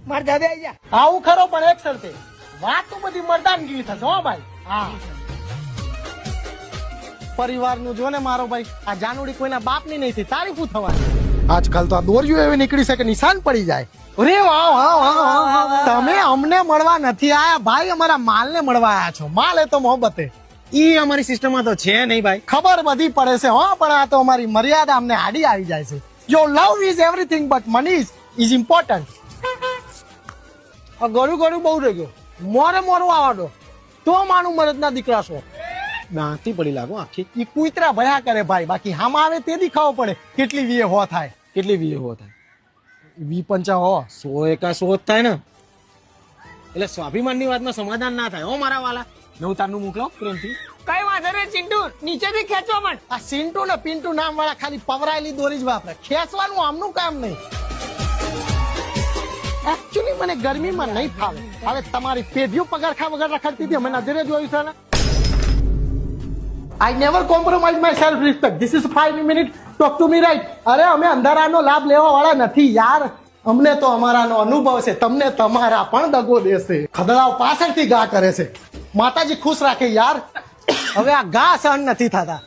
માર દાદા આઈ જા. આવું ખરો પણ એક શરતે વાત તો બધી મર્દાનગી થશે હો ભાઈ. હા પરિવાર નું જો ને મારો ભાઈ આ જાનુડી કોઈના બાપ ની નહીં થઈ તારી શું થવાની. આજકાલ તો આ દોરીઓ એવી નીકળી છે કે નિશાન પડી જાય. અરે વાહ વાહ વાહ વાહ. તમે અમને મળવા નથી આયા ભાઈ, અમારા માલ ને મળવા આયા છો. માલ એ તો મોહબ્બતે ઈ અમારી સિસ્ટમ માં તો છે નહીં ભાઈ. ખબર બધી પડે છે હો, પણ આ તો અમારી મર્યાદા અમને આડી આવી જાય છે. Your love is everything but money is important. ગળું ગળું બહુ રહી ગયું. મોરે મોરું આવડો તો માનું મરદ ના દીકરા છો. દાંતી પડી લાગો આખી. ઈ કુતરા ભયા કરે ભાઈ, બાકી હામાં આવે તે દેખાવો પડે કેટલી વીએ હો થાય. કેટલી વીએ હો થાય? 20-50 હો. 100 એકા 100 જ થાય ને. એટલે સ્વાભિમાન ની વાતમાં સમાધાન ના થાય હો મારા વાલા. નવ તારનું મોકલો પ્રેમથી. કઈ વાંધો નહીં ચિંટુ, નીચેથી ખેંચવા માંડ. આ સિન્ટુ ને પિન્ટુ નામ વાળા ખાલી પવરાયેલી દોરી જ વાપરે, ખેંચવાનું આમનું કામ નહીં. એકચ્યુઅલી મને ગરમીમાં નહીં ફાવે. હવે તમારી પેઢીઓ પગારખા વગર રખડતી હતી, અમે નજરે જોયું છે ને. I never compromise my self respect. This is 5 minutes. Talk to me right. અરે અમે અંધારાનો લાભ લેવા વાળા નથી યાર. અમને તો અમારાનો અનુભવ છે, તમને તમારા પણ દગો દેશે. ખદડાઓ પાછળથી ગા કરે છે. માતાજી ખુશ રાખે યાર. હવે આ ગા સહન નથી થતા.